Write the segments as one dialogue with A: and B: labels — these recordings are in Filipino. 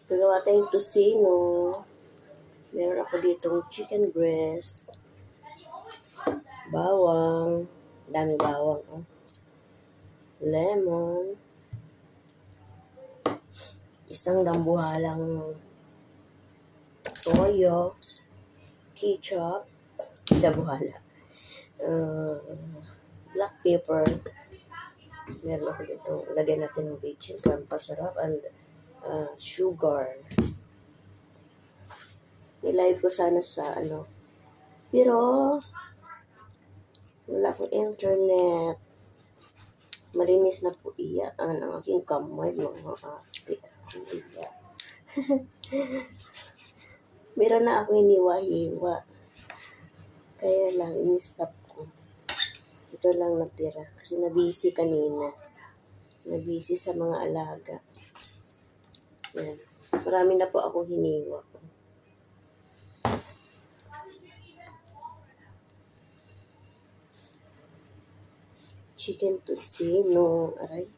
A: Gagawa tayong tocino. Meron ako ditong chicken breast. Bawang. Daming bawang. Oh. Lemon. Isang dambuhalang toyo. Ketchup. Dambuhala. Black pepper. Meron ako ditong lagyan natin ng baking para pasarap. And sugar. Nilive ko sana sa pero wala akong internet. Malinis na po ang aking kamay, mga ate. Meron na ako hiniwa-hiwa. Kaya lang, in-stop ko. Ito lang natira. Kasi nabisi kanina. Nabisi sa mga alaga. Yan. Marami na po akong hiniwa. Chicken tocino. Aray.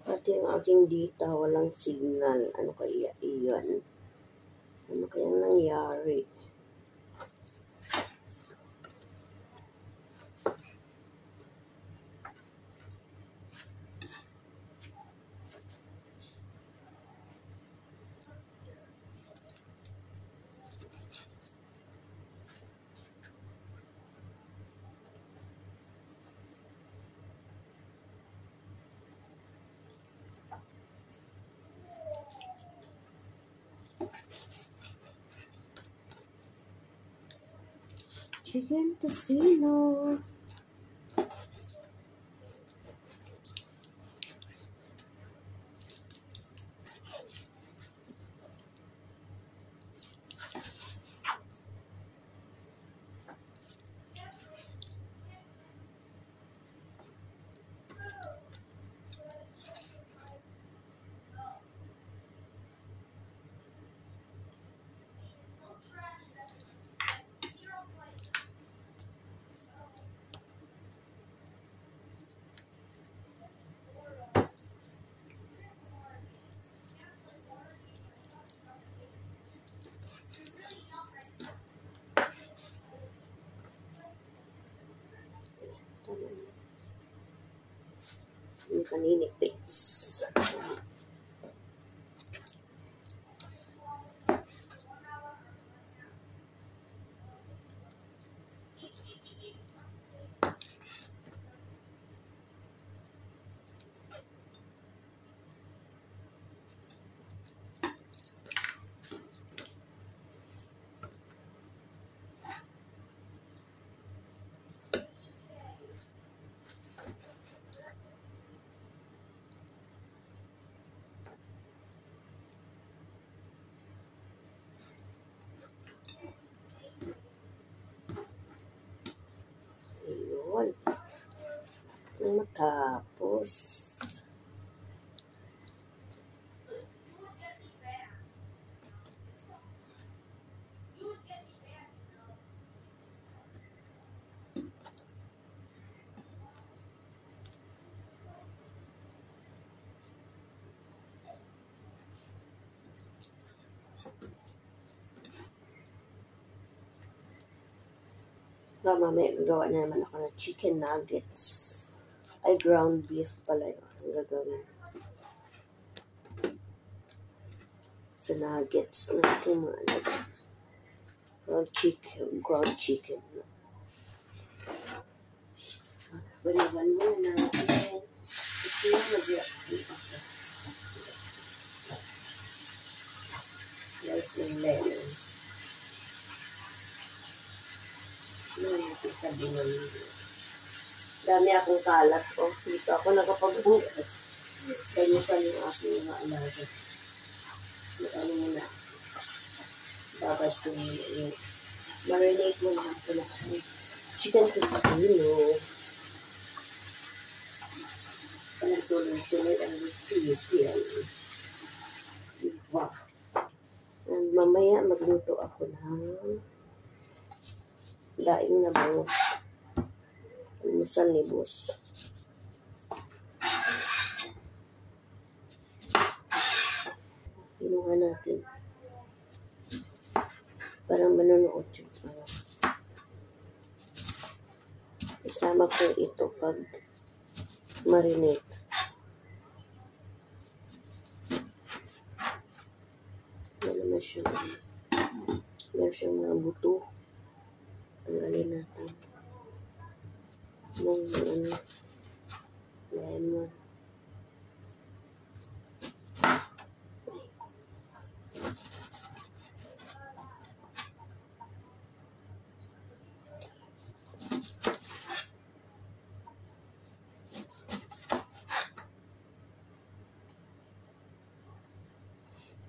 A: Pati ang aking data, walang signal. Ano kaya iyan? Ano kaya nangyari? Chicken tocino. Yung kaninipits. Ayun. Nung matapos. Mamaya gagawa na naman ako ng chicken nuggets. Ay, ground beef pala yun. Ang gagawin. Sa nuggets na aking mga alaga. Ground chicken. Baliwan muna natin. Kasi yung slice ng lemon. Dami akong kalat ko. Dito ako nakapagbukas. Ganyan pa yung aking mga alaga. babad ko yung marinate mo lang ito na chicken Cristino. Parang tuloy-tuloy ang Philippine. Diba? And mamaya magluto ako ng daing na bangus. Almusal ni boss. Kinuha natin. Parang manonood yung isama ko ito pag marinate. Wala naman siya. Meron siyang mga buto. Tanggalin natin. Ng lemon.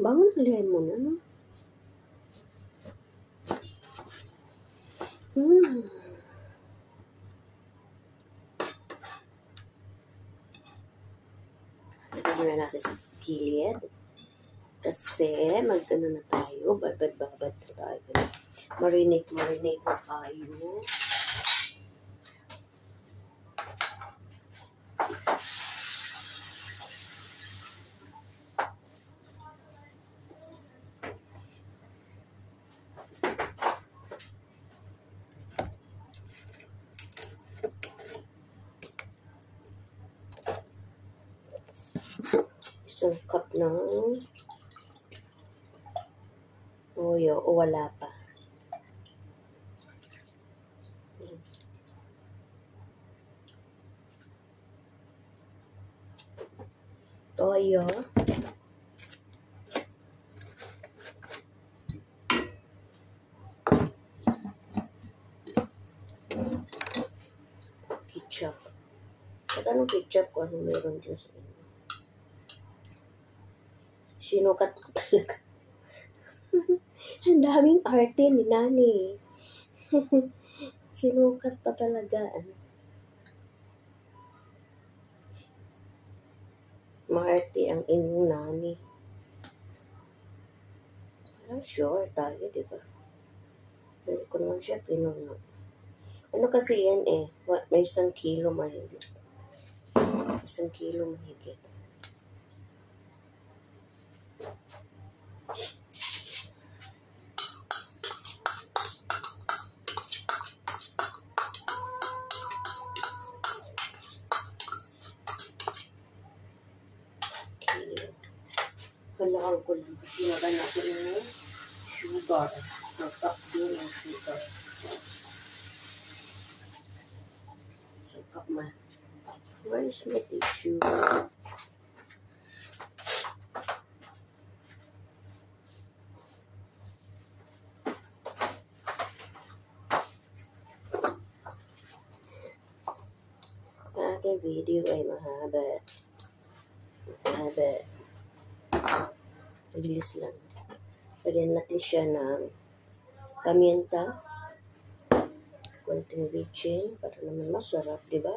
A: Bango ng lemon, ano? Ito na natin sa gilid. Kasi, magkano na tayo. Babad na tayo. Marinate na tayo. Isang cup ng toyo o wala pa. Toyo. Ketchup. At anong ketchup kung anong meron dyan sa inyo? Sinukat ko talaga. Ang daming arte ni Nani. Sinukat pa talaga. Maarte ang inyong Nani. Parang sure tayo, diba? Pero ko naman siya pinuno. Ano kasi yan eh? May 1 kilo mahigit. 1 kilo mahigit. Kailangan ko lang kasi naganap ko yung sugar. Nagtap din yung sugar. Sangkap man. Where is my tissue? Ang aking video ay mahaba. Bilis lang. Lagyan natin siya ng paminta, konting vichin para naman masarap, di ba?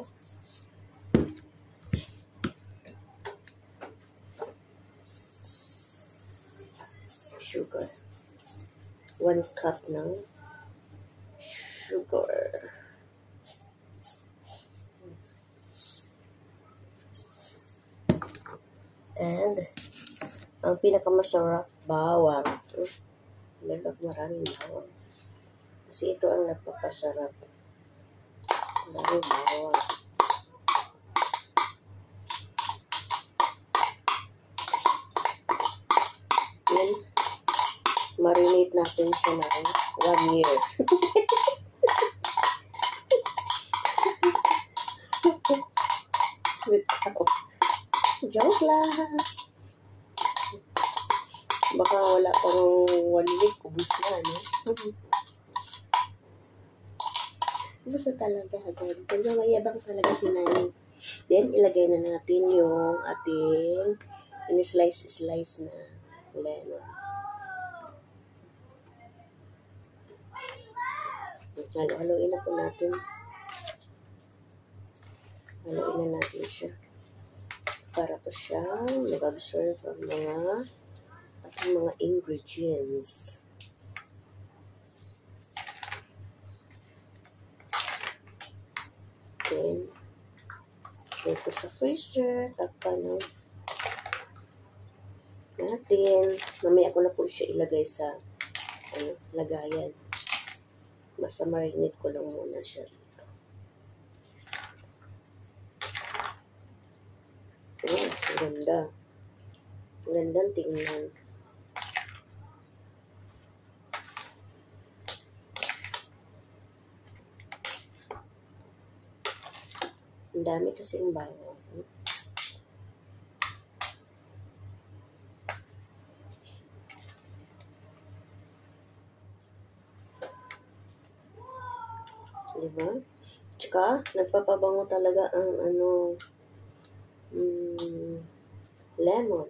A: Sugar. 1 cup ng sugar. And ang pinakamasarap, bawang. Meron ako maraming bawang. Kasi ito ang nagpapasarap. Maraming bawang. Then, marinate natin siya ng 1 year. Joke lang. Baka wala pang 1 week, ubus na, no? Basta talaga agad. Pero mayabang talaga si Nani. Then, ilagay na natin yung ating in-slice na lemon. Halo-haloin na po natin. Haloin na natin siya. Para po siya mag-absorb ang mga ingredients. Then, try ko sa freezer. Takpan natin. Mamaya ko na po siya ilagay sa lagayan. Basta marinate ko lang muna siya rito. Oh, ang ganda. Ang gandang tingnan. Ang dami kasing bawang. Diba? Tsaka, nagpapabango talaga ang lemon.